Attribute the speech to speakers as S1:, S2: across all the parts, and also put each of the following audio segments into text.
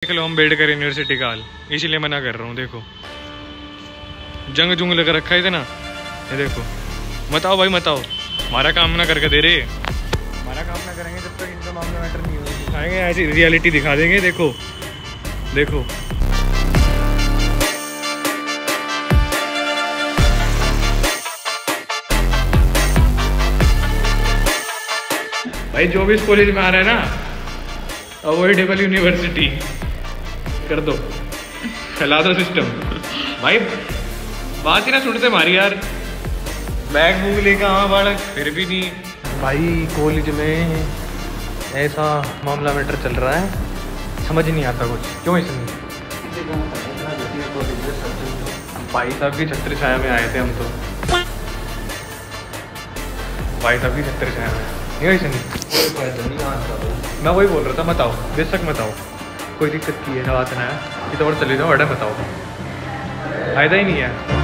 S1: देख लो अम्बेडकर यूनिवर्सिटी का हाल, इसीलिए मना कर रहा हूँ। देखो जंग जुंग लगा रखा है ना, ये देखो। मत आओ भाई मत आओ, हमारा काम ना करके दे रहे। हमारा काम ना करेंगे जब तक इनका मामला मैटर नहीं होगा। दिखाएंगे ऐसी रियलिटी दिखा देंगे। देखो देखो भाई, जो भी इस कॉलेज में आ रहा है ना, अवॉइडेबल यूनिवर्सिटी कर दो, फैला दो सिस्टम। भाई बात ही ना सुनते हमारी यार, बैग बूग लेकर आवा बालक, फिर भी नहीं। भाई कॉलेज में ऐसा मामला मैटर चल रहा है, समझ नहीं आता कुछ क्यों इसमें। भाई साहब की छत्र छाया में आए थे हम तो, भाई साहब की छत्र छाया में नहीं नहीं। मैं वही बोल रहा था, मत आओ बेशक मत आओ, कोई दिक्कत की है बात ना है, ये तो और चले जाओ, अड्डा मत आओ, फायदा ही नहीं है।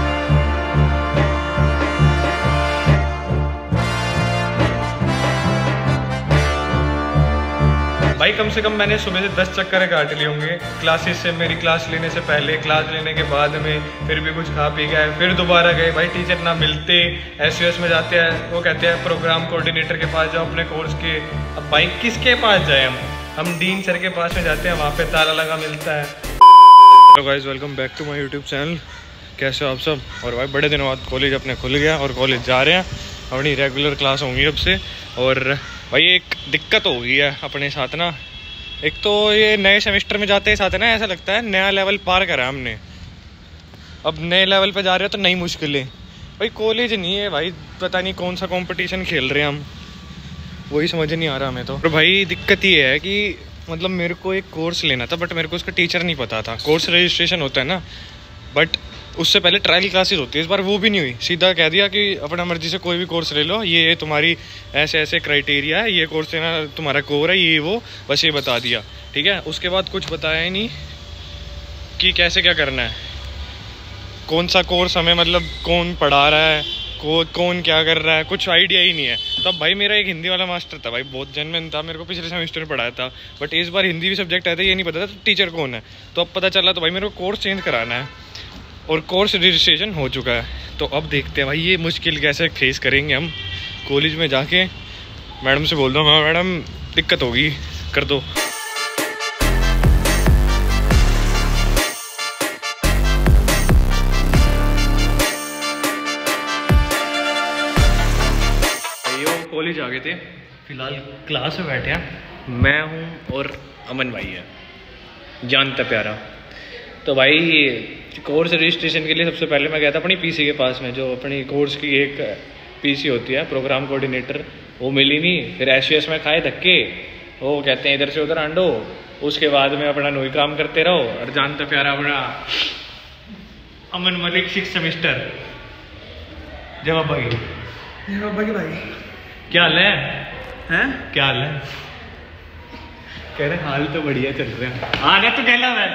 S1: भाई कम से कम मैंने सुबह से 10 चक्कर काट लिए होंगे क्लासेस से, मेरी क्लास लेने से पहले, क्लास लेने के बाद में, फिर भी कुछ खा पी गए, फिर दोबारा गए। भाई टीचर ना मिलते, एसयूएस में जाते हैं, वो कहते हैं प्रोग्राम कोऑर्डिनेटर के पास जाओ अपने कोर्स के। अब भाई किसके पास जाए हम डीन सर के पास में जाते हैं, वहाँ पे ताला लगा मिलता है। Hello guys, welcome back to my YouTube channel. कैसे हो आप सब? और भाई बड़े दिनों बाद कॉलेज अपने खुल गया और कॉलेज जा रहे हैं, अपनी रेगुलर क्लास होंगी अब से। और भाई एक दिक्कत हो गई है अपने साथ ना, एक तो ये नए सेमेस्टर में जाते ही साथ है ना, ऐसा लगता है नया लेवल पार करा हमने, अब नए लेवल पे जा रहे हो तो नई मुश्किलें। भाई कॉलेज नहीं है भाई, पता नहीं कौन सा कंपटीशन खेल रहे हैं हम, वही समझ नहीं आ रहा हमें तो। भाई दिक्कत ये है कि मतलब मेरे को एक कोर्स लेना था, बट मेरे को उसका टीचर नहीं पता था। कोर्स रजिस्ट्रेशन होता है ना, बट उससे पहले ट्रायल क्लासेस होती है, इस बार वो भी नहीं हुई। सीधा कह दिया कि अपना मर्जी से कोई भी कोर्स ले लो, ये तुम्हारी ऐसे ऐसे क्राइटेरिया है, ये कोर्स लेना तुम्हारा कोर है, ये वो बस ये बता दिया, ठीक है। उसके बाद कुछ बताया ही नहीं कि कैसे क्या करना है, कौन सा कोर्स हमें, मतलब कौन पढ़ा रहा है, कौन क्या कर रहा है, कुछ आइडिया ही नहीं है। तो अब भाई मेरा एक हिंदी वाला मास्टर था भाई, बहुत जेन्युइन था, मेरे को पिछले सेमेस्टर में पढ़ाया था, बट इस बार हिंदी भी सब्जेक्ट आया था, ये नहीं पता था तो टीचर कौन है। तो अब पता चला, तो भाई मेरे को कोर्स चेंज कराना है और कोर्स रजिस्ट्रेशन हो चुका है। तो अब देखते हैं भाई ये मुश्किल कैसे फेस करेंगे हम। कॉलेज में जाके मैडम से बोल दो, हाँ मैडम दिक्कत होगी, कर दो। कॉलेज आ गए थे, फिलहाल क्लास में बैठे हैं, मैं हूँ और अमन भाई है, जानता प्यारा। तो भाई कोर्स रजिस्ट्रेशन के लिए सबसे पहले मैं गया था अपनी पीसी के पास में, जो अपनी कोर्स की एक पीसी होती है, प्रोग्राम कोऑर्डिनेटर, वो मिली नहीं। फिर एसयूएस में खाए धक्के, वो कहते हैं इधर से उधर आंडो, उसके बाद में अपना नोई काम करते रहो। और जानता प्यारा अपना अमन मलिक 6th सेमेस्टर। जवाब भाई क्या हाल है? हैं क्या हाल है? कह रहे हाल तो बढ़िया चल रहे हैं। आना तो कहला मैं।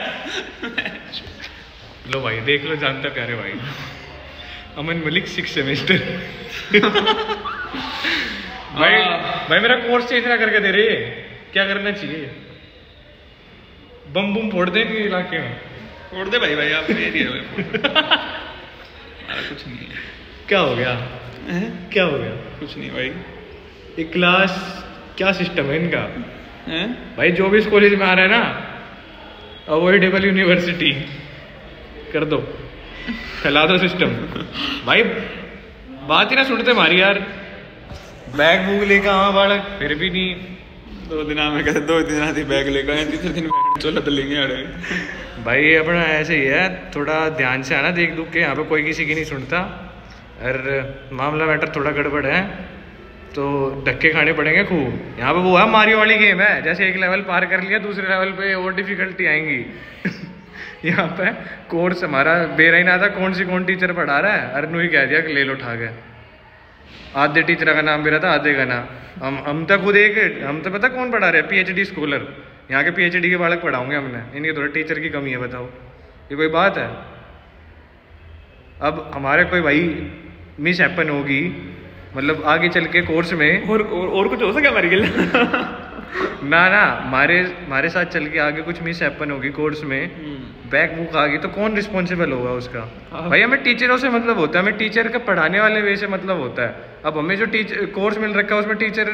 S1: लो भाई देख लो, जानता प्यारे भाई, अमन मलिक 6th सेमेस्टर। भाई मेरा कोर्स चेंज ना करके दे रहे, क्या करना चाहिए? बम बुम फोड़ दे इलाके में,
S2: फोड़ दे भाई आप एरिया में। कुछ नहीं है।
S1: क्या हो गया? क्या हो गया?
S2: कुछ नहीं भाई,
S1: ये क्लास क्या सिस्टम है इनका?
S2: हैं?
S1: भाई जो भी इस कॉलेज में आ रहा है ना, अवॉइडेबल यूनिवर्सिटी कर दो, फैला दो सिस्टम। भाई बात ही ना सुनते हमारी यार, बैग बूग लेकर आवा बालक, फिर भी नहीं।
S2: 2 दिन में कहते 2 दिन आती बैग लेकर आए, तीसरे दिन चलो तो लेंगे अड़े।
S1: भाई ये अपना ऐसे ही है, थोड़ा ध्यान से आना, देख दुख के, यहाँ पे कोई किसी की नहीं सुनता। और मामला मैटर थोड़ा गड़बड़ है तो धक्के खाने पड़ेंगे खूब। यहाँ पे वो है मारियो वाली गेम है, जैसे एक लेवल पार कर लिया दूसरे लेवल पे और डिफिकल्टी आएंगी। यहाँ पे कोर्स हमारा बेरा ही ना था, कौन टीचर पढ़ा रहा है, अरे ही कह दिया कि ले लो उठा के। आधे टीचर का नाम बेरा था, आधे का नाम हम तो खुद एक, हम तो पता कौन पढ़ा रहे हैं, PhD स्कॉलर। यहाँ के PhD के बालक पढ़ाऊंगे हमने, इनकी थोड़ा टीचर की कमी है, बताओ ये कोई बात है? अब हमारे कोई भाई मिस हैपन होगी, मतलब आगे चल के कोर्स में
S2: और कुछ हो सके हमारी गिल।
S1: ना ना, हमारे साथ चल के आगे कुछ मिस हैपन होगी कोर्स में, बैक बुक आ गई तो कौन रिस्पॉन्सिबल होगा उसका? भाई हमें टीचरों से मतलब होता है, हमें टीचर का पढ़ाने वाले वे से मतलब होता है। अब हमें जो टीचर कोर्स मिल रखा है उसमें टीचर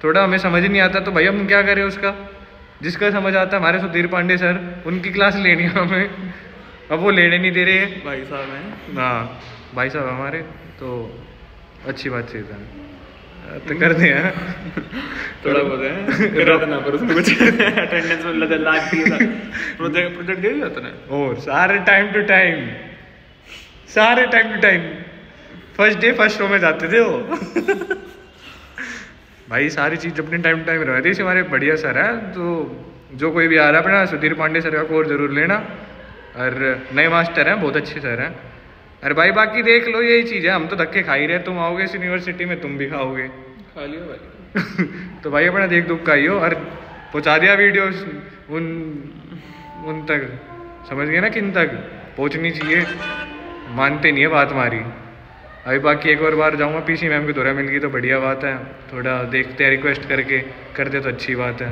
S1: थोड़ा हमें समझ नहीं आता, तो भाई हम क्या करें उसका? जिसका समझ आता है, हमारे सुधीर पांडे सर, उनकी क्लास लेनी है हमें, अब वो लेने नहीं दे रहे हैं।
S2: भाई साहब हैं।
S1: हाँ भाई साहब हमारे, तो अच्छी बात चीज़ है, तो कर दे हैं
S2: थोड़ा बहुत है, करा देना पर उसमें कुछ अटेंडेंस में लाग दिया था। प्रोजेक्ट दे दिया तूने?
S1: और सारे time to time first day first row में जाते थे वो। भाई सारी चीज़ अपने टाइम टू टाइम रहती है। हमारे बढ़िया सर है, तो जो कोई भी आ रहा है अपना सुधीर पांडे सर का कोर्स जरूर लेना, और नए मास्टर हैं, बहुत अच्छे सर हैं। अरे भाई बाकी देख लो, यही चीज़ है, हम तो धक्के खा ही रहे, तुम आओगे इस यूनिवर्सिटी में तुम भी खाओगे।
S2: खा लिया भाई।
S1: तो भाई अपना देख दुख का ही हो, और पहुँचा दिया वीडियो उन तक, समझ गए ना, किन तक पहुँचनी चाहिए, मानते नहीं है बात हमारी। अभी बाकी एक और बार जाऊँगा, पीसी मैम की दोहरा मिल गई तो बढ़िया बात है, थोड़ा देखते हैं, रिक्वेस्ट करके करते तो अच्छी बात है।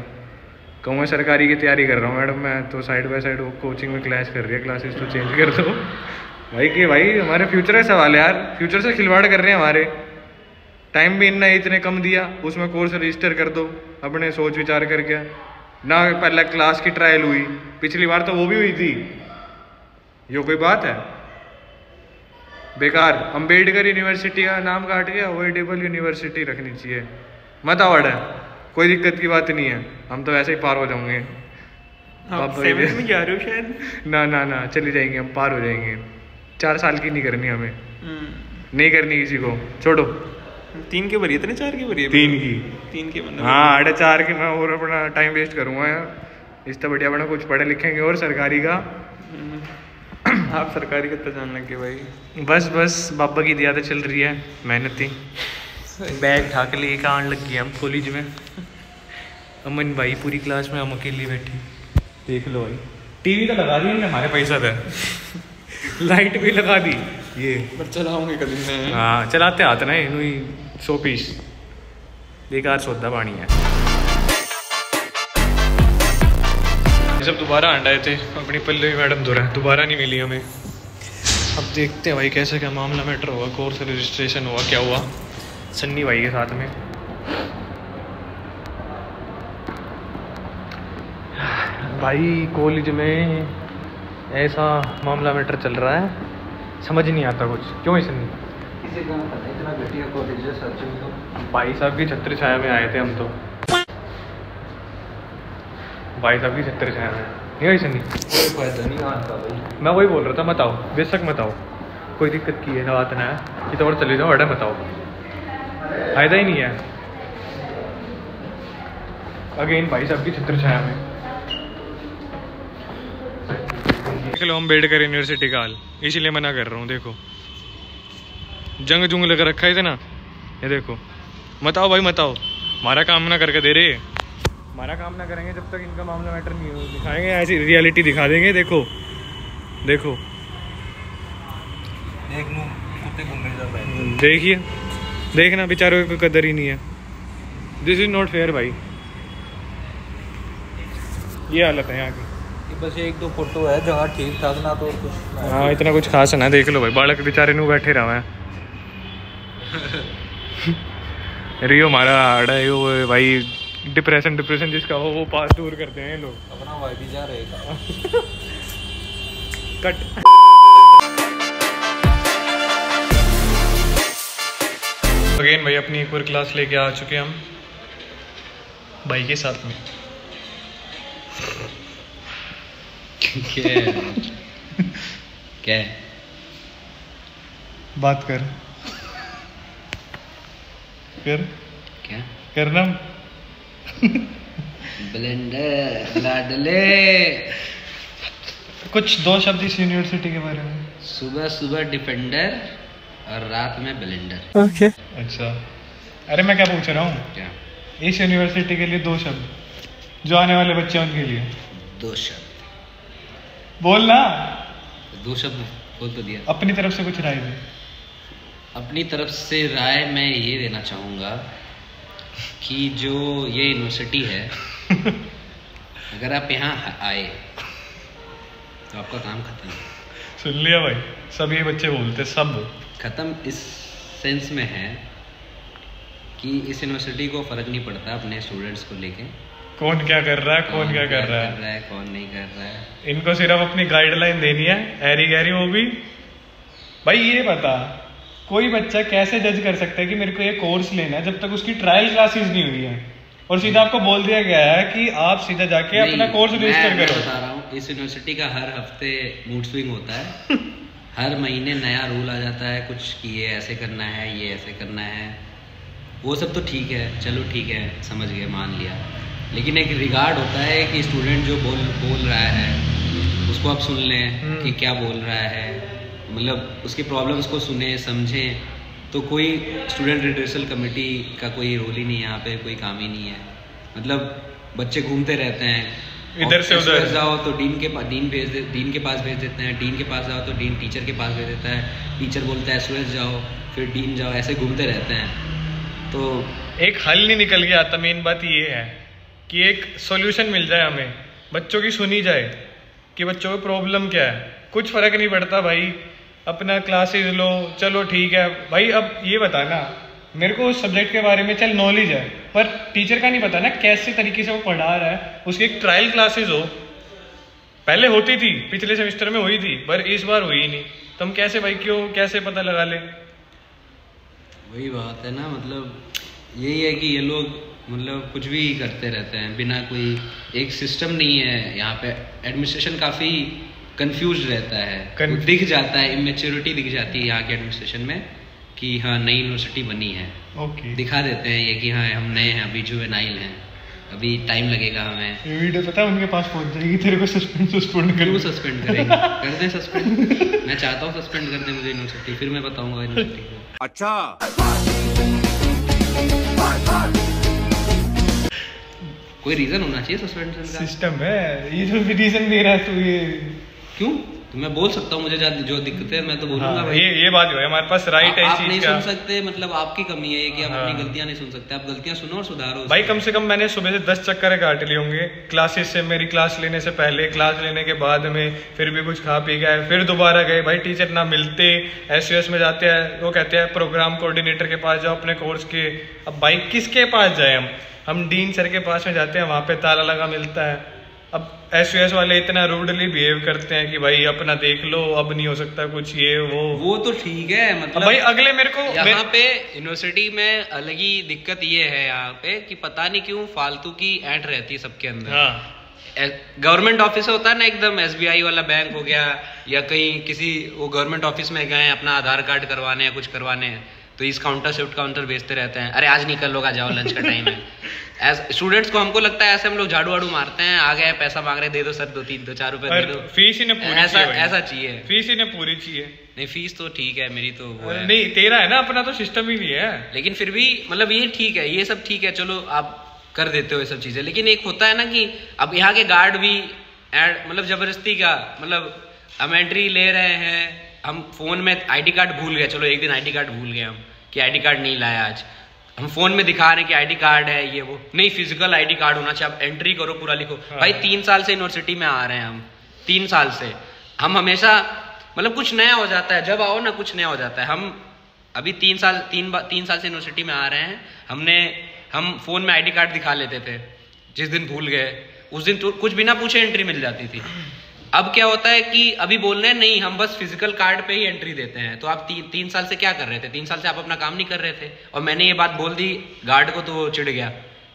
S1: कहूँगा सरकारी की तैयारी कर रहा हूँ मैडम मैं, तो साइड बाय साइड वो कोचिंग में क्लास कर रही है, क्लासेस तो चेंज कर दो भाई। कि भाई हमारे फ्यूचर का सवाल है यार, फ्यूचर से खिलवाड़ कर रहे हैं हमारे। टाइम भी इतने कम दिया, उसमें कोर्स रजिस्टर कर दो अपने सोच विचार करके ना। पहले क्लास की ट्रायल हुई, पिछली बार तो वो भी हुई थी, ये कोई बात है? बेकार। अम्बेडकर यूनिवर्सिटी का नाम काट के अवॉइडेबल यूनिवर्सिटी रखनी चाहिए, मत अवॉर्ड है, कोई दिक्कत की बात नहीं है, हम तो वैसे ही पार हो जाएंगे।
S2: आप 7th में जा रहे हो शायद?
S1: ना चले जाएंगे, हम पार हो जाएंगे। 4 साल की नहीं करनी हमें, नहीं करनी किसी को, छोड़ो।
S2: 3 की भरी है, इतने 4 की भरी है?
S1: 3 की
S2: मतलब
S1: हाँ, 4.5 की मैं और अपना टाइम वेस्ट करूँगा यार, इस तो बढ़िया अपना कुछ पढ़े लिखेंगे और सरकारी का।
S2: आप सरकारी कितना जान लग गए भाई?
S1: बस बाबा की दिया चल रही है, मेहनती बैग ढाक लेके आने लग गए हम कॉलेज में। अमन भाई पूरी क्लास में हम अकेली बैठी, देख लो भाई। टीवी तो लगा दी हमने, हमारे पैसा था लाइट भी लगा दी ये,
S2: पर चलाऊंगे कभी मैं।
S1: हाँ चलाते आते ना, इन्हीं 100 पीस बेकार सौदा पानी है। जब दोबारा आए थे अपनी पल्लवी मैडम दोबारा नहीं मिली हमें। अब देखते हैं भाई कैसे क्या मामला मैटर होगा, कोर्स रजिस्ट्रेशन हुआ क्या हुआ सन्नी भाई के साथ में। भाई कॉलेज में ऐसा मामला मैटर चल रहा है, समझ नहीं आता कुछ, क्यों है सन्नी?
S3: इतना घटिया कॉलेज है सच में। तो
S1: भाई साहब की छत्र छाया में आए थे हम, तो भाई साहब की छत्र छाया में नहीं भाई सन्नी,
S3: कोई फायदा नहीं आता भाई।
S1: मैं वही बोल रहा था, मत आओ बेशक मत आओ, कोई दिक्कत की है बात ना है कि तो और चले जाओ, अड्डा मत आओ, फायदा ही नहीं है। अगेन भाई साहब की छत्र छाया में देख लो अम्बेडकर यूनिवर्सिटी का हाल, इसीलिए मना कर रहा हूँ। देखो जंग जुंग लगा रखा है ना, ये देखो, मत आओ भाई मत आओ, हमारा काम ना करके दे रहे, हमारा काम ना करेंगे जब तक इनका मामला मैटर नहीं हो, दिखाएंगे ऐसी रियलिटी दिखा देंगे। देखो देखो
S3: देख लो कुत्ते घूमने जाता है,
S1: देखिए देखना, बेचारों को कदर ही नहीं है। दिस इज नॉट फेयर भाई, ये हालत है यहाँ की।
S3: बस 1-2 फोटो है जगह ठीक ठाक ना, तो और कुछ
S1: हाँ इतना कुछ खास ना, देख लो भाई बालक बेचारे नू बैठे रहा है रियो हमारा आड़ा है वो भाई, डिप्रेशन जिसका हो वो पास दूर करते हैं लोग,
S3: अपना वाई भी जा रहेगा
S1: कट। अगेन भाई अपनी एक और क्लास लेके आ चुके हम भाई के साथ में।
S3: क्या
S1: बात कर
S3: क्या
S1: करना
S3: ब्लेंडर लाडले,
S1: कुछ 2 शब्द इस यूनिवर्सिटी के बारे में।
S3: सुबह डिफेंडर और रात में ब्लेंडर।
S1: ओके अच्छा, अरे मैं क्या पूछ रहा हूँ,
S3: क्या
S1: इस यूनिवर्सिटी के लिए 2 शब्द जो आने वाले बच्चे हैं उनके लिए।
S3: 2 शब्द
S1: बोलना,
S3: 2 शब्द बोल तो दिया।
S1: अपनी तरफ से कुछ राय दे।
S3: अपनी तरफ से राय मैं ये देना चाहूँगा कि जो ये यूनिवर्सिटी है अगर आप यहाँ आए तो आपका काम खत्म।
S1: सुन लिया भाई, सब ये बच्चे बोलते, सब
S3: खत्म इस सेंस में है कि इस यूनिवर्सिटी को फर्क नहीं पड़ता अपने स्टूडेंट्स को लेके
S1: कौन क्या कर रहा है, कौन क्या कर रहा है,
S3: कौन नहीं कर रहा है।
S1: इनको सिर्फ अपनी गाइडलाइन देनी है, ऐरी गैरी। वो भी भाई ये बता, कोई बच्चा कैसे जज कर सकता है कि मेरे को ये कोर्स लेना है जब तक उसकी ट्रायल क्लासेस नहीं हुई है, और सीधा आपको बोल दिया गया है कि आप सीधा जाके अपना कोर्स रजिस्टर करो।
S3: बता रहा हूँ, इस यूनिवर्सिटी का हर हफ्ते मूड स्विंग होता है हर महीने नया रूल आ जाता है कुछ कि ये ऐसे करना है, ये ऐसे करना है। वो सब तो ठीक है, चलो ठीक है, समझ गए, मान लिया। लेकिन एक रिगार्ड होता है कि स्टूडेंट जो बोल रहा है उसको आप सुन लें कि क्या बोल रहा है, मतलब उसकी प्रॉब्लम्स को सुने समझें। तो कोई स्टूडेंट रिड्रेसल कमेटी का कोई रोल ही नहीं है यहाँ पे, कोई काम ही नहीं है। मतलब बच्चे घूमते रहते हैं,
S1: इधर से उधर
S3: जाओ तो डीन के पास भेज देते हैं, डीन के पास जाओ तो डीन टीचर के पास भेज देता है, टीचर बोलता है एसओएस जाओ, फिर डीन जाओ, ऐसे घूमते रहते हैं। तो एक
S1: हल नहीं निकल के आता। मेन बात ये है कि एक सॉल्यूशन मिल जाए हमें, बच्चों की सुनी जाए कि बच्चों को प्रॉब्लम क्या है। कुछ फर्क नहीं पड़ता भाई, अपना क्लासेस लो, चलो ठीक है भाई। अब ये बता ना, मेरे को उस सब्जेक्ट के बारे में चल नॉलेज है, पर टीचर का नहीं पता ना कैसे तरीके से वो पढ़ा रहा है। उसकी एक ट्रायल क्लासेस हो, पहले होती थी, पिछले सेमेस्टर में हुई थी, पर इस बार हुई नहीं। तो हम कैसे भाई, क्यों कैसे पता लगा ले?
S3: वही बात है ना, मतलब यही है कि ये लोग मतलब कुछ भी करते रहते हैं बिना कोई एक सिस्टम नहीं है यहाँ पे। एडमिनिस्ट्रेशन काफ़ी कंफ्यूज रहता है, दिख जाता है, इमेच्योरिटी दिख जाती है यहाँ के एडमिनिस्ट्रेशन में कि हाँ नई यूनिवर्सिटी बनी है।
S1: ओके,
S3: दिखा देते हैं ये कि हाँ हम नए हैं, अभी जुवेनाइल हैं, अभी टाइम लगेगा हमें।
S1: ये वीडियो पता है उनके पास पहुंच जाएगी, तेरे को सस्पेंड
S3: क्यों सस्पेंड करेंगे? कर दें सस्पेंड, मैं चाहता हूँ सस्पेंड कर दें मुझे यूनिवर्सिटी, फिर मैं बताऊंगा यूनिवर्सिटी को।
S4: अच्छा,
S3: कोई रीजन होना चाहिए सस्पेंशन का।
S1: सिस्टम है ये, जो भी रीजन दे रहा है तो ये
S3: क्यों? तो मैं बोल सकता हूँ, मुझे जो दिक्कत है मैं तो बोलूंगा।
S1: हाँ, ये बात है, हमारे पास राइट है।
S3: आप नहीं सुन सकते, मतलब आपकी कमी है कि आप अपनी गलतियां नहीं सुन सकते। आप गलतियां सुनो और सुधारो
S1: भाई। कम से कम मैंने सुबह से 10 चक्कर काट लिए होंगे क्लासेस से, मेरी क्लास लेने से पहले, क्लास लेने के बाद में, फिर भी कुछ खा पी गए, फिर दोबारा गए भाई। टीचर ना मिलते, एसयूएस में जाते हैं, वो कहते हैं प्रोग्राम कोऑर्डिनेटर के पास जाओ अपने कोर्स के। अब भाई किसके पास जाए हम डीन सर के पास में जाते हैं, वहाँ पे ताला लगा मिलता है। अब एसयूएस वाले इतना रूडली बिहेव करते हैं कि भाई अपना देख लो, अब नहीं हो सकता कुछ, ये वो
S3: तो ठीक है। मतलब
S1: भाई अगले मेरे को
S3: यहाँ पे यूनिवर्सिटी में अलग ही दिक्कत ये है यहाँ पे कि पता नहीं क्यों फालतू की ऐंठ रहती है सबके अंदर।
S1: हाँ,
S3: गवर्नमेंट ऑफिस होता है ना एकदम, एसबीआई वाला बैंक हो गया, या कहीं किसी वो गवर्नमेंट ऑफिस में गए अपना आधार कार्ड करवाने या कुछ करवाने, तो इस काउंटर से उस काउंटर भेजते रहते हैं, अरे आज निकल लोग, आ जाओ लंच का टाइम है। स्टूडेंट्स को हमको लगता है ऐसे हम लोग झाड़ू वाड़ू मारते हैं, आ गए पैसा मांग रहे, दे दो सर 2-4 रुपए दे दो।
S1: फीस ही पूरी
S3: ऐसा चाहिए,
S1: फीस ही पूरी चाहिए।
S3: नहीं फीस तो ठीक है, मेरी तो वो है।
S1: नहीं तेरा है ना, अपना तो सिस्टम ही नहीं है।
S3: लेकिन फिर भी मतलब ये ठीक है, ये सब ठीक है, चलो आप कर देते हो ये सब चीजें। लेकिन एक होता है ना कि अब यहाँ के गार्ड भी मतलब जबरदस्ती का, मतलब हम एंट्री ले रहे हैं, हम फोन में आईडी कार्ड भूल गए, चलो एक दिन आईडी कार्ड भूल गए हम कि आईडी कार्ड नहीं लाया आज, हम फोन में दिखा रहे हैं कि आईडी कार्ड है, ये वो नहीं, फिजिकल आईडी कार्ड होना चाहिए। आप एंट्री करो, पूरा लिखो। हाँ। भाई 3 साल से यूनिवर्सिटी में आ रहे हैं हम, 3 साल से हम हमेशा मतलब कुछ नया हो जाता है, जब आओ ना कुछ नया हो जाता है। हम अभी 3 साल से यूनिवर्सिटी में आ रहे हैं, हम फोन में आईडी कार्ड दिखा लेते थे, जिस दिन भूल गए उस दिन तो कुछ बिना पूछे एंट्री मिल जाती थी। अब क्या होता है कि अभी बोल रहे हैं नहीं, हम बस फिजिकल कार्ड पे ही एंट्री देते हैं। तो आप 3 साल से क्या कर रहे थे? 3 साल से आप अपना काम नहीं कर रहे थे। और मैंने ये बात बोल दी गार्ड को तो वो चिढ़ गया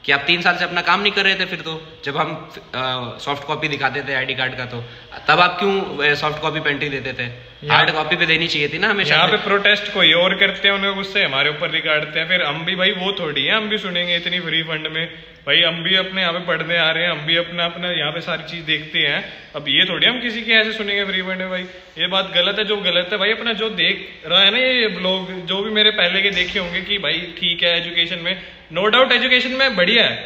S3: कि आप 3 साल से अपना काम नहीं कर रहे थे। फिर तो जब हम सॉफ्ट कॉपी दिखाते थे आईडी कार्ड का, तो तब आप क्यों सॉफ्ट कॉपी पे एंट्री देते थे? हार्ड कॉपी पे देनी चाहिए थी ना हमेशा।
S1: यहाँ पे प्रोटेस्ट कोई और करते हैं, उनका गुस्से हमारे ऊपर निकालते हैं। फिर हम भी भाई वो थोड़ी है, हम भी सुनेंगे इतनी फ्री फंड में। भाई हम भी अपने यहाँ पे पढ़ने आ रहे हैं, हम भी अपना यहाँ पे सारी चीज देखते हैं। अब ये थोड़ी हम किसी के ऐसे सुनेंगे फ्री फंड में। भाई ये बात गलत है, जो गलत है भाई अपना जो देख रहा है ना ये लोग, जो भी मेरे पहले के देखे होंगे कि भाई ठीक है एजुकेशन में, नो डाउट एजुकेशन में बढ़िया है,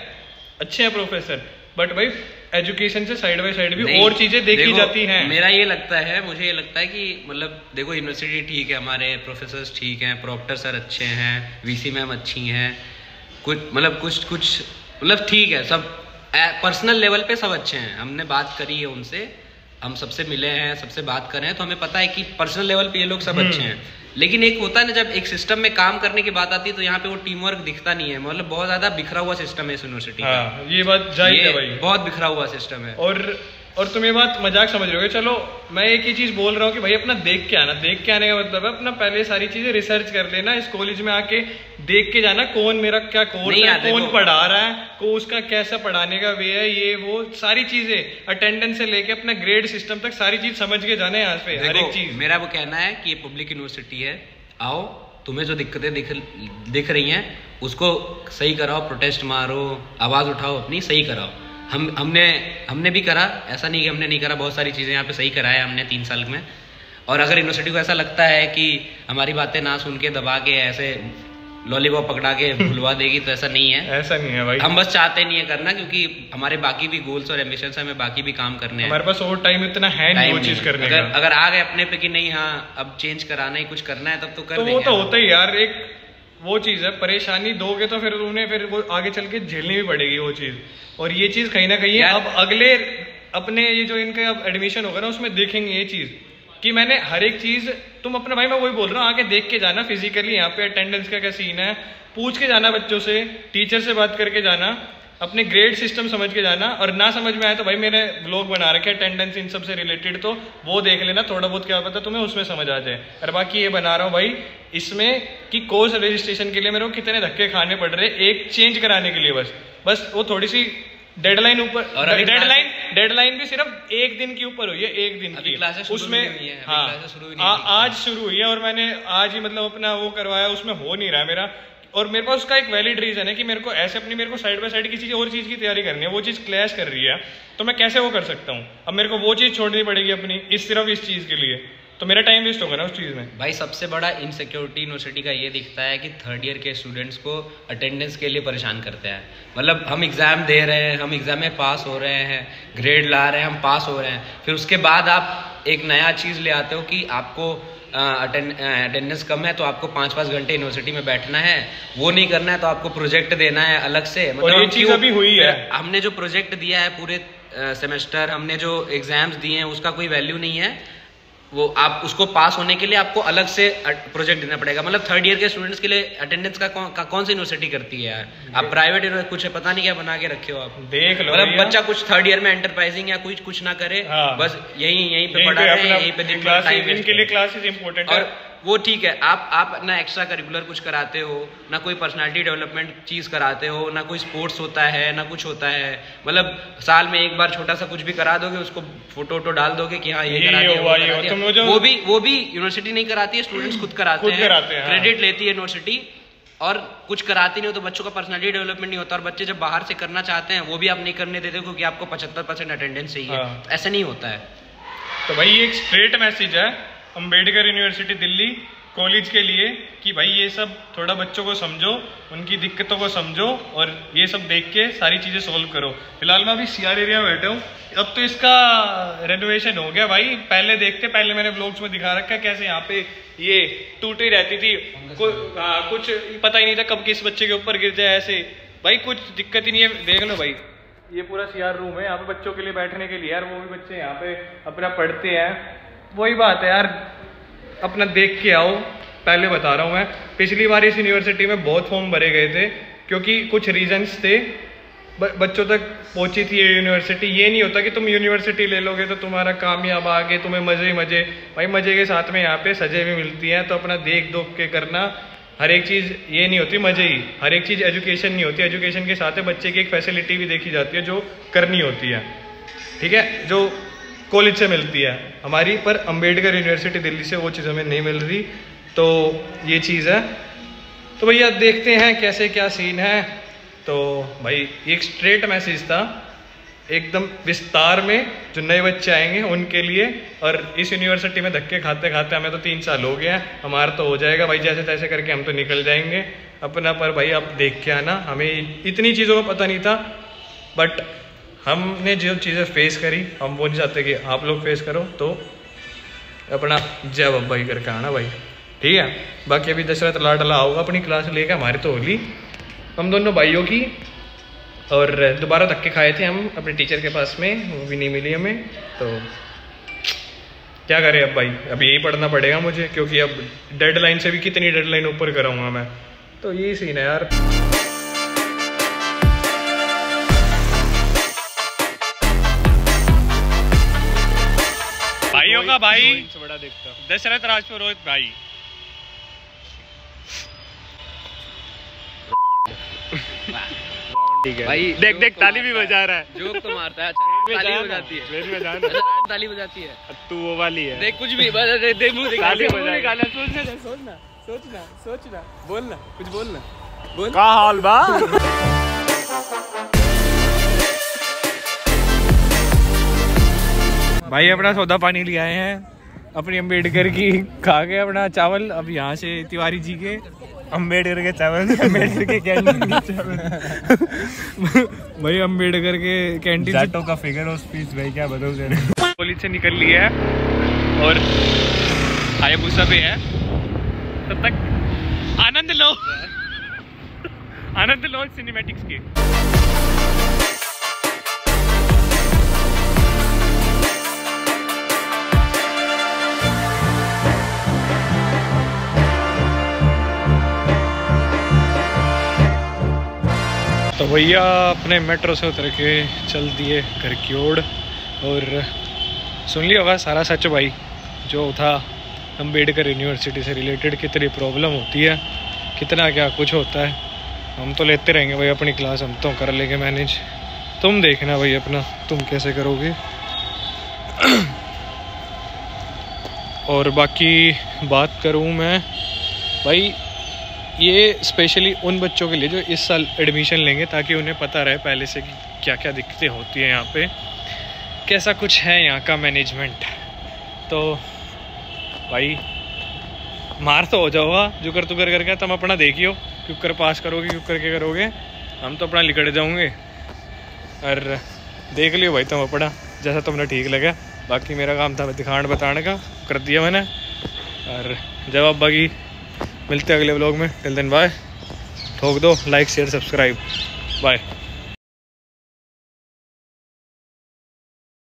S1: अच्छे हैं प्रोफेसर, बट भाई एजुकेशन से साइड बाय साइड भी और चीजें देखी जाती हैं।
S3: मेरा ये लगता है, मुझे ये लगता है कि मतलब देखो यूनिवर्सिटी ठीक है, हमारे प्रोफेसर ठीक हैं, प्रॉक्टर सर अच्छे हैं, वीसी मैम अच्छी हैं, कुछ ठीक है, सब पर्सनल लेवल पे सब अच्छे हैं। हमने बात करी है उनसे, हम सबसे मिले हैं, सबसे बात कर रहे हैं, तो हमें पता है कि पर्सनल लेवल पे ये लोग सब अच्छे हैं। लेकिन एक होता है ना, जब एक सिस्टम में काम करने की बात आती है तो यहाँ पे वो टीम वर्क दिखता नहीं है। मतलब बहुत ज्यादा बिखरा हुआ सिस्टम है इस यूनिवर्सिटी का।
S1: ये बात जाहिर है भाई,
S3: बहुत बिखरा हुआ सिस्टम है।
S1: और तुम ये बात मजाक समझ रहे हो। चलो मैं एक ही चीज बोल रहा हूँ कि भाई अपना देख के आना। देख के आने का मतलब है अपना पहले सारी चीजें रिसर्च कर लेना, इस कॉलेज में आके देख के जाना कौन मेरा क्या कोर्स है, कौन पढ़ा रहा है, को उसका कैसा पढ़ाने का वे है, ये वो सारी चीजें अटेंडेंस से लेके अपना ग्रेड सिस्टम तक सारी चीज समझ के जाना है यहाँ पे हर एक चीज।
S3: मेरा वो कहना है कि ये पब्लिक यूनिवर्सिटी है, आओ तुम्हें जो दिक्कतें दिख रही हैं उसको सही कराओ, प्रोटेस्ट मारो, आवाज उठाओ, अपनी सही कराओ। हमने भी करा, ऐसा नहीं कि हमने नहीं करा, बहुत सारी चीज़ें यहाँ पे सही कराया हमने 3 साल में। और अगर यूनिवर्सिटी को ऐसा लगता है कि हमारी बातें ना सुन के दबा के ऐसे लॉलीपॉप पकड़ा के भुलवा देगी, तो ऐसा नहीं है।
S1: ऐसा नहीं है भाई,
S3: हम बस चाहते नहीं है करना, क्योंकि हमारे बाकी भी गोल्स और एम्बिशंस है, हमें बाकी भी काम करने हैं।
S1: हमारे पास और टाइम इतना है नहीं वो चीज करने का।
S3: अगर आ गए अपने पे कि नहीं हाँ अब चेंज कराना ही, कुछ करना है, तब तो कर देंगे।
S1: वो तो होता ही यार, एक वो चीज है, परेशानी दोगे तो फिर उन्हें फिर वो आगे चल के झेलनी भी पड़ेगी वो चीज। और ये चीज कहीं ना कहीं अब अगले अपने ये जो इनका अब एडमिशन होगा ना उसमें देखेंगे ये चीज कि मैंने हर एक चीज, तुम अपने भाई मैं वही बोल रहा हूँ, आके देख के जाना फिजिकली यहाँ पे अटेंडेंस का क्या सीन है, पूछ के जाना बच्चों से, टीचर से बात करके जाना, अपने ग्रेड सिस्टम समझ के जाना। और ना समझ में आए तो भाई मेरे ब्लॉग बना रखे अटेंडेंस इन सब से रिलेटेड, तो वो देख लेना, थोड़ा बहुत क्या पता तुम्हें उसमें समझ आ जाए। और बाकी ये बना रहा हूँ भाई इसमें कि कोर्स रजिस्ट्रेशन के लिए मेरे को कितने धक्के खाने पड़ रहे एक चेंज कराने के लिए। बस वो थोड़ी सी डेडलाइन ऊपर, डेडलाइन भी सिर्फ 1 दिन की ऊपर हुई है, 1 दिन की उसमें। हाँ आज शुरू हुई है और मैंने आज ही मतलब अपना वो करवाया, उसमें हो नहीं रहा मेरा। और मेरे पास उसका एक वैलिड रीजन है कि मेरे को ऐसे मेरे को साइड बाय साइड किसी और चीज की तैयारी करनी है, वो चीज क्लैश कर रही है, तो मैं कैसे वो कर सकता हूँ। अब मेरे को वो चीज छोड़नी पड़ेगी अपनी सिर्फ इस चीज के लिए, तो मेरा टाइम वेस्ट होगा ना उस चीज में।
S3: भाई सबसे बड़ा इनसिक्योरिटी यूनिवर्सिटी का ये दिखता है कि 3rd ईयर के स्टूडेंट्स को अटेंडेंस के लिए परेशान करते हैं। मतलब हम एग्जाम दे रहे हैं, हम एग्जाम में पास हो रहे हैं, ग्रेड ला रहे हैं, हम पास हो रहे हैं, फिर उसके बाद आप एक नया चीज ले आते हो कि आपको अटेंडेंस कम है तो आपको 5-5 घंटे यूनिवर्सिटी में बैठना है, वो नहीं करना है तो आपको प्रोजेक्ट देना है अलग से।
S1: मतलब ये चीज अभी हुई है,
S3: हमने जो प्रोजेक्ट दिया है पूरे सेमेस्टर, हमने जो एग्जाम्स दिए हैं उसका कोई वैल्यू नहीं है, वो आप उसको पास होने के लिए आपको अलग से प्रोजेक्ट देना पड़ेगा। मतलब 3rd ईयर के स्टूडेंट्स के लिए अटेंडेंस का कौन सी यूनिवर्सिटी करती है यार? आप प्राइवेट कुछ पता नहीं क्या बना के रखे हो आप,
S1: देख लो।
S3: मतलब बच्चा कुछ 3rd ईयर में एंटरप्राइजिंग या कुछ ना करे, बस यहीं पे पढ़ा रहे, यहीं पे दिन भर टाइम वेस्ट।
S1: इनके लिए क्लासेस इंपॉर्टेंट है
S3: और वो ठीक है, आप ना एक्स्ट्रा करिकुलर कुछ कराते हो, ना कोई पर्सनालिटी डेवलपमेंट चीज कराते हो, ना कोई स्पोर्ट्स होता है, ना कुछ होता है। मतलब साल में एक बार छोटा सा कुछ भी करा दोगे, उसको फोटो डाल दोगे कि हाँ ये करा दिया, वो भी यूनिवर्सिटी नहीं कराती है, स्टूडेंट्स खुद कराते हैं, क्रेडिट लेती है यूनिवर्सिटी। और कुछ कराती नहीं हो तो बच्चों का पर्सनालिटी डेवलपमेंट नहीं होता, और बच्चे जब बाहर से करना चाहते हैं वो भी आप नहीं करने देते हो क्योंकि आपको 75% अटेंडेंस चाहिए। ऐसा नहीं होता है।
S1: तो भाई एक स्ट्रेट मैसेज है अंबेडकर यूनिवर्सिटी दिल्ली कॉलेज के लिए कि भाई ये सब थोड़ा बच्चों को समझो, उनकी दिक्कतों को समझो और ये सब देख के सारी चीज़ें सोल्व करो। फिलहाल मैं अभी सीआर एरिया में बैठा हूँ, अब तो इसका रेनोवेशन हो गया भाई। पहले मैंने ब्लॉग्स में दिखा रखा है कैसे यहाँ पे ये टूटी रहती थी, कुछ पता ही नहीं था कब किस बच्चे के ऊपर गिर जाए ऐसे। भाई कुछ दिक्कत ही नहीं है, देख लो भाई ये पूरा सीआर रूम है, यहाँ पे बच्चों के लिए बैठने के लिए यार, वो भी बच्चे यहाँ पे अपना पढ़ते हैं। वही बात है यार, अपना देख के आओ। पहले बता रहा हूँ मैं, पिछली बार इस यूनिवर्सिटी में बहुत फॉर्म भरे गए थे क्योंकि कुछ रीजंस थे, बच्चों तक पहुंची थी ये यूनिवर्सिटी। ये नहीं होता कि तुम यूनिवर्सिटी ले लोगे तो तुम्हारा कामयाब आगे तुम्हें मजे ही मजे। भाई मजे के साथ में यहाँ पे सजे भी मिलती हैं, तो अपना देख दोख के करना। हर एक चीज़ ये नहीं होती मजे ही, हर एक चीज़ एजुकेशन नहीं होती। एजुकेशन के साथ बच्चे की एक फैसिलिटी भी देखी जाती है जो करनी होती है, ठीक है, जो कॉलेज से मिलती है हमारी, पर अंबेडकर यूनिवर्सिटी दिल्ली से वो चीज़ हमें नहीं मिल रही। तो ये चीज़ है। तो भैया देखते हैं कैसे क्या सीन है। तो भाई एक स्ट्रेट मैसेज था एकदम विस्तार में, जो नए बच्चे आएंगे उनके लिए। और इस यूनिवर्सिटी में धक्के खाते खाते हमें तो 3 साल हो गए हैं, हमारा तो हो जाएगा भाई जैसे तैसे करके, हम तो निकल जाएंगे अपना। पर भाई आप देख के आना, हमें इतनी चीज़ों का पता नहीं था, बट हमने जो चीज़ें फेस करी हम वो नहीं चाहते कि आप लोग फेस करो। तो अपना जय बाबा करके आना भाई, ठीक है। बाकी अभी दशरथ लाडला आओगा अपनी क्लास लेकर, हमारी तो होली हम दोनों भाइयों की। और दोबारा धक्के खाए थे हम अपने टीचर के पास में, वो भी नहीं मिली हमें। तो क्या करें अब भाई, अब यही पढ़ना पड़ेगा मुझे, क्योंकि अब डेडलाइन से भी कितनी डेडलाइन ऊपर कराऊंगा मैं। तो यही सीन है यार। भाइयों का भाई
S2: बड़ा देखता
S1: दशरथ राजपुरोहित भाई।
S2: ठीक है
S3: भाई
S2: देख देख ताली भी बजा रहा है।
S3: जोक तो मारता है। अच्छा ताली हो जाती है,
S2: ट्रेन में जाना
S3: अच्छा ताली हो जाती है।
S2: तू वो वाली है।
S3: देख कुछ भी देख मुंह दिखा,
S2: ताली
S3: मुंह
S2: बजा।
S3: निकाला। सोचना बोलना, कुछ बोलना, बोल।
S2: का हाल बा।
S1: भाई अपना सौदा पानी ले आए हैं, अपनी अम्बेडकर की खा के अपना चावल। अब यहाँ से तिवारी जी के
S2: अम्बेडकर के चावल, अम्बेडकर के कैंटीन के चावल।
S1: भाई अम्बेडकर के कैंटीन से
S2: जाटो का फिगर और स्पीच भाई क्या बताऊं तेरे।
S1: कॉलेज से निकल लिया है और हायाबुसा पे है। तब तक आनंद लो, आनंद लो सिनेमैटिक्स के। तो भैया अपने मेट्रो से उतर के चल दिए घर की ओर। और सुन लिया होगा सारा सच भाई, जो था अम्बेडकर यूनिवर्सिटी से रिलेटेड कितनी प्रॉब्लम होती है, कितना क्या कुछ होता है। हम तो लेते रहेंगे भाई अपनी क्लास, हम तो कर लेंगे मैनेज। तुम देखना भाई अपना, तुम कैसे करोगे। और बाकी बात करूँ मैं भाई, ये स्पेशली उन बच्चों के लिए जो इस साल एडमिशन लेंगे, ताकि उन्हें पता रहे पहले से कि क्या क्या दिक्कतें होती हैं यहाँ पे, कैसा कुछ है यहाँ का मैनेजमेंट। तो भाई मार तो हो जाओगा जो कर तू कर करके, तुम अपना देखियो क्यों कर पास करोगे, क्यों करके करोगे। हम तो अपना लिकड़ जाऊँगे और देख लियो भाई तुम अपना जैसा तुमने ठीक लगा। बाकी मेरा काम था दिखाने बताने का, कर दिया मैंने। और जवाब बाकी मिलते हैं अगले व्लॉग में। Till then bye. ठोक दो लाइक शेयर सब्सक्राइब, बाय।